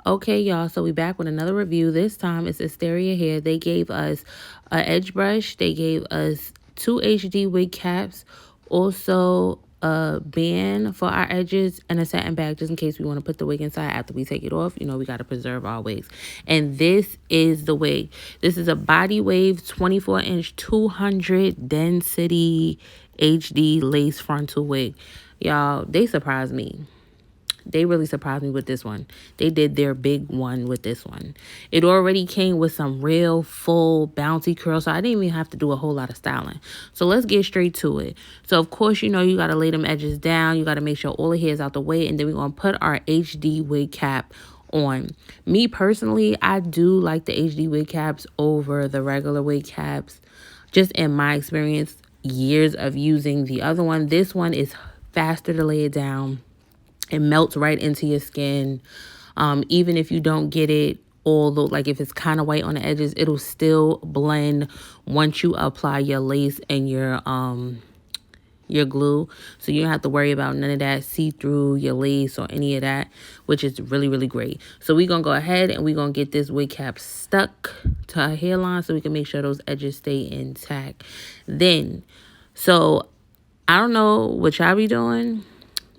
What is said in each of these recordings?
Okay, y'all, so we back with another review. This time it's Asteria hair. They gave us an edge brush. They gave us 2 HD wig caps. Also a band for our edges and a satin bag just in case we want to put the wig inside after we take it off. You know, we got to preserve our wigs. And this is the wig. This is a Body Wave 24-inch 200 density HD lace frontal wig. Y'all, they surprised me. They really surprised me with this one. They did their big one with this one. It already came with some real full bouncy curls, so I didn't even have to do a whole lot of styling. So let's get straight to it. So of course, you know, you got to lay them edges down. You got to make sure all the hair is out the way, and then we're going to put our HD wig cap on. Me personally, I do like the HD wig caps over the regular wig caps. Just in my experience, years of using the other one. This one is faster to lay it down. It melts right into your skin. Even if you don't get it all, like if it's kind of white on the edges, it'll still blend once you apply your lace and your glue. So you don't have to worry about none of that see-through your lace or any of that, which is really, really great. So we're going to go ahead and we're going to get this wig cap stuck to our hairline so we can make sure those edges stay intact. Then, so I don't know what y'all be doing,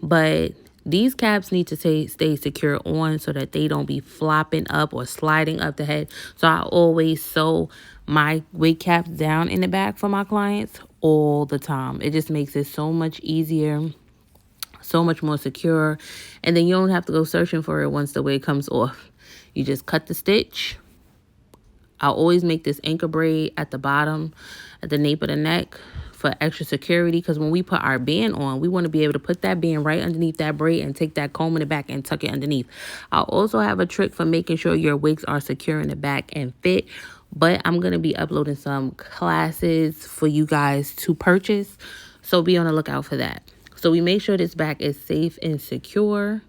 but these caps need to stay secure on so that they don't be flopping up or sliding up the head. So I always sew my wig caps down in the back for my clients all the time. It just makes it so much easier, so much more secure. And then you don't have to go searching for it once the wig comes off. You just cut the stitch. I'll always make this anchor braid at the bottom, at the nape of the neck, for extra security, because when we put our band on, we want to be able to put that band right underneath that braid and take that comb in the back and tuck it underneath. I'll also have a trick for making sure your wigs are secure in the back and fit, but I'm going to be uploading some classes for you guys to purchase, so be on the lookout for that. So we make sure this back is safe and secure,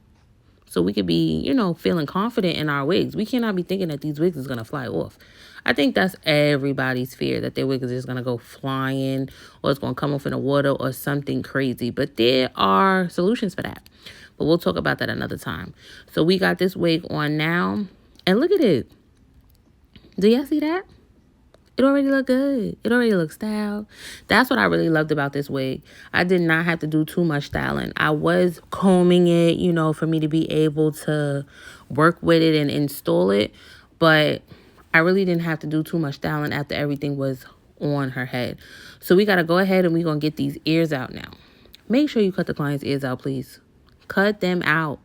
so we could be, you know, feeling confident in our wigs. We cannot be thinking that these wigs is going to fly off. I think that's everybody's fear, that their wig is just going to go flying or it's going to come off in the water or something crazy. But there are solutions for that. But we'll talk about that another time. So we got this wig on now. And look at it. Do y'all see that? It already looked good. It already looks styled. That's what I really loved about this wig. I did not have to do too much styling. I was combing it, you know, for me to be able to work with it and install it. But I really didn't have to do too much styling after everything was on her head. So we got to go ahead and we're going to get these ears out now. Make sure you cut the client's ears out, please. Cut them out.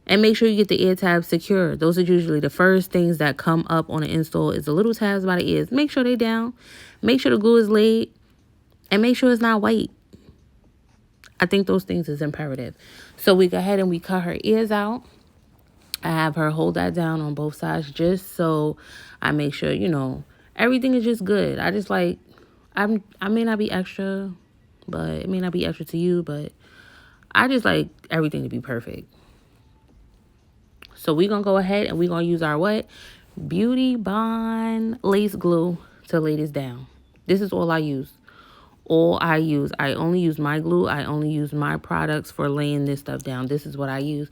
And make sure you get the ear tabs secure. Those are usually the first things that come up on an install, is the little tabs by the ears. Make sure they're down. Make sure the glue is laid. And make sure it's not white. I think those things is imperative. So we go ahead and we cut her ears out. I have her hold that down on both sides just so I make sure, you know, everything is just good. I just like, I may not be extra, but it may not be extra to you, but I just like everything to be perfect. So we're going to go ahead and we're going to use our what? Beauty Bond lace glue to lay this down. This is all I use. I only use my glue. I only use my products for laying this stuff down. This is what I use.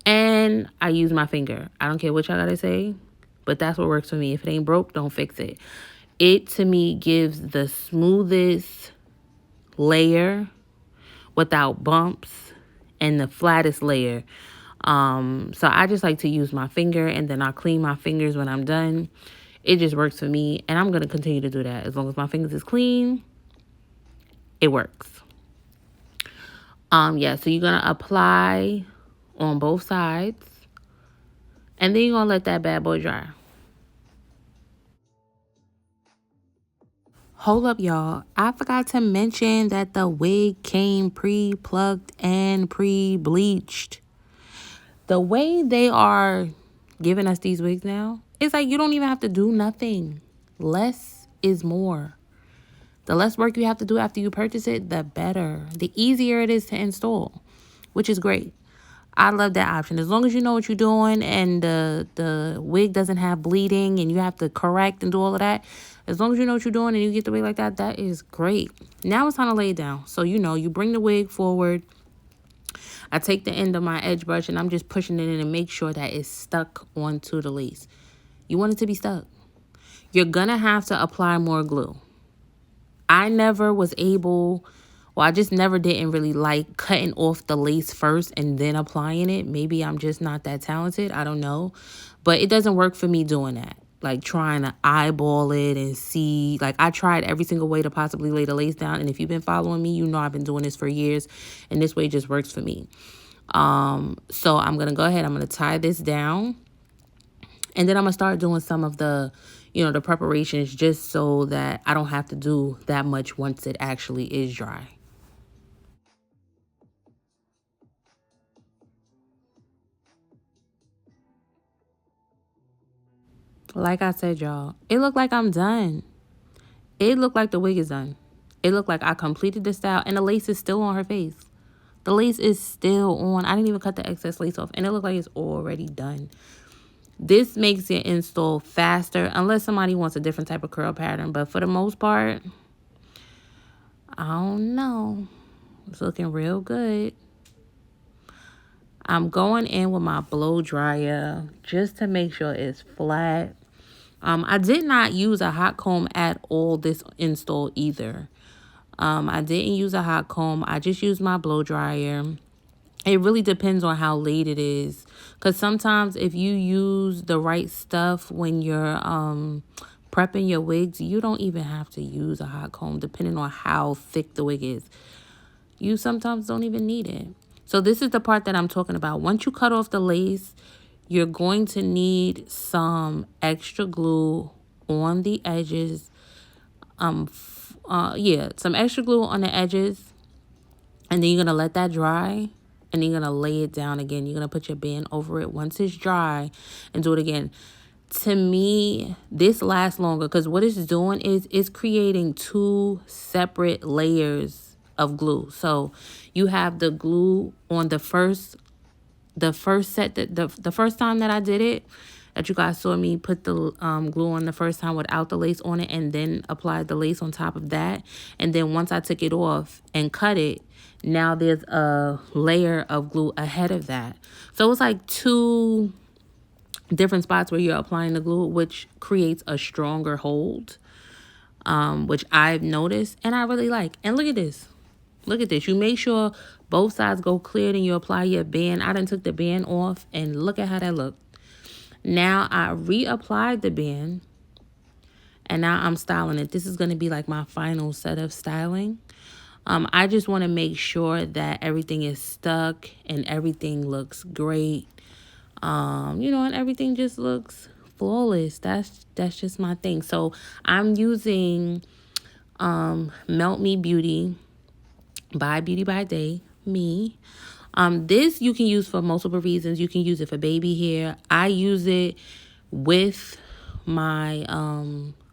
And I use my finger. I don't care what y'all gotta say, but that's what works for me. If it ain't broke, don't fix it. It, to me, gives the smoothest layer without bumps and the flattest layer. So I just like to use my finger, and then I clean my fingers when I'm done. It just works for me, and I'm going to continue to do that. As long as my fingers is clean, it works. Yeah, so you're going to apply on both sides, and then you're going to let that bad boy dry. Hold up, y'all. I forgot to mention that the wig came pre-plucked and pre-bleached. The way they are giving us these wigs now, it's like you don't even have to do nothing. Less is more. The less work you have to do after you purchase it, the better. The easier it is to install, which is great. I love that option. As long as you know what you're doing and the wig doesn't have bleeding and you have to correct and do all of that, as long as you know what you're doing and you get the wig like that, that is great. Now it's time to lay it down. So, you know, you bring the wig forward. I take the end of my edge brush and I'm just pushing it in and make sure that it's stuck onto the lace. You want it to be stuck. You're gonna have to apply more glue. I never was able, well, I just never didn't really like cutting off the lace first and then applying it. Maybe I'm just not that talented. I don't know. But it doesn't work for me doing that. Like trying to eyeball it and see. Like I tried every single way to possibly lay the lace down. And if you've been following me, you know I've been doing this for years. And this way just works for me. So I'm going to go ahead. I'm going to tie this down. And then I'm going to start doing some of the, the preparations just so that I don't have to do that much once it actually is dry. Like I said, y'all, it looked like I'm done. It looked like the wig is done. It looked like I completed the style and the lace is still on her face. The lace is still on. I didn't even cut the excess lace off and it looked like it's already done. This makes your install faster unless somebody wants a different type of curl pattern. But for the most part, I don't know. It's looking real good. I'm going in with my blow dryer just to make sure it's flat. I did not use a hot comb at all this install either. I didn't use a hot comb. I just used my blow dryer. It really depends on how late it is. Because sometimes if you use the right stuff when you're prepping your wigs, you don't even have to use a hot comb depending on how thick the wig is. You sometimes don't even need it. So this is the part that I'm talking about. Once you cut off the lace, you're going to need some extra glue on the edges. Some extra glue on the edges. And then you're going to let that dry. And then you're going to lay it down again. You're going to put your band over it once it's dry and do it again. To me, this lasts longer because what it's doing is it's creating two separate layers of glue. So you have the glue on the first set, the first time that I did it, that you guys saw me put the glue on the first time without the lace on it and then applied the lace on top of that. And then once I took it off and cut it, now there's a layer of glue ahead of that. So it's like two different spots where you're applying the glue, which creates a stronger hold, which I've noticed and I really like. And look at this. Look at this. You make sure both sides go clear, then you apply your band. I done took the band off and look at how that looked. Now I reapplied the band and now I'm styling it. This is going to be like my final set of styling. I just want to make sure that everything is stuck and everything looks great. And everything just looks flawless. That's just my thing. So I'm using Melt Me Beauty by BeautiiByDay, me. This you can use for multiple reasons. You can use it for baby hair. I use it with my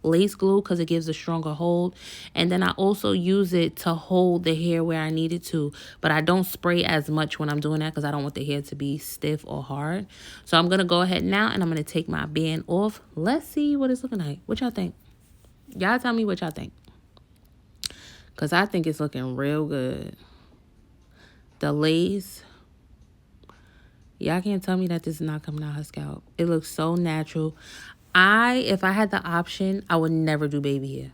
lace glue because it gives a stronger hold. And then I also use it to hold the hair where I need it to. But I don't spray as much when I'm doing that because I don't want the hair to be stiff or hard. So I'm going to go ahead now and I'm going to take my band off. Let's see what it's looking like. What y'all think? Y'all tell me what y'all think. Because I think it's looking real good. The lace. Y'all can't tell me that this is not coming out her scalp. It looks so natural. If I had the option, I would never do baby hair.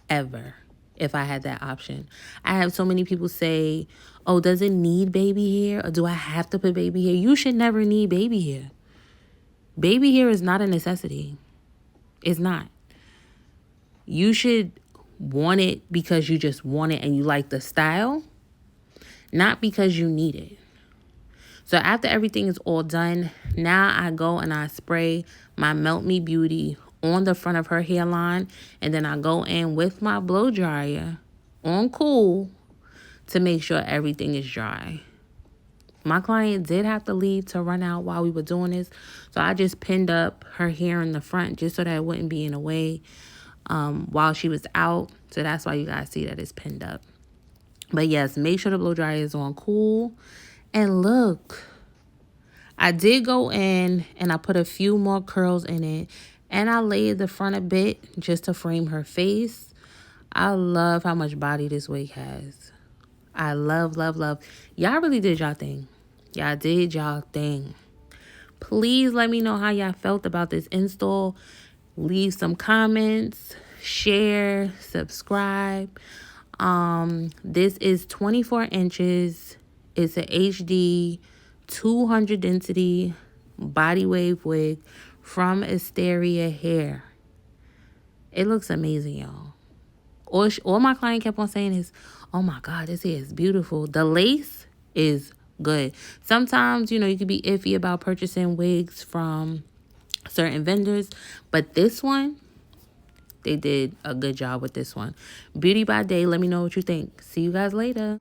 Ever. If I had that option. I have so many people say, oh, does it need baby hair? Or do I have to put baby hair? You should never need baby hair. Baby hair is not a necessity. It's not. You should want it because you just want it and you like the style, not because you need it. So after everything is all done, now I go and I spray my Melt Me Beauty on the front of her hairline, and then I go in with my blow dryer on cool to make sure everything is dry. My client did have to leave to run out while we were doing this, so I just pinned up her hair in the front just so that it wouldn't be in the way while she was out. So that's why you guys see that it's pinned up. But yes, make sure the blow dryer is on cool. And look, I did go in and I put a few more curls in it. And I laid the front a bit just to frame her face. I love how much body this wig has. I love, love, love. Y'all really did y'all thing. Y'all did y'all thing. Please let me know how y'all felt about this install. Leave some comments, share, subscribe. This is 24 inches. It's a HD 200 density body wave wig from Asteria Hair. It looks amazing, y'all. All my client kept on saying is, oh my God, this hair is beautiful. The lace is good. Sometimes, you know, you could be iffy about purchasing wigs from certain vendors, but this one, they did a good job with this one. Beauty by Day, let me know what you think. See you guys later.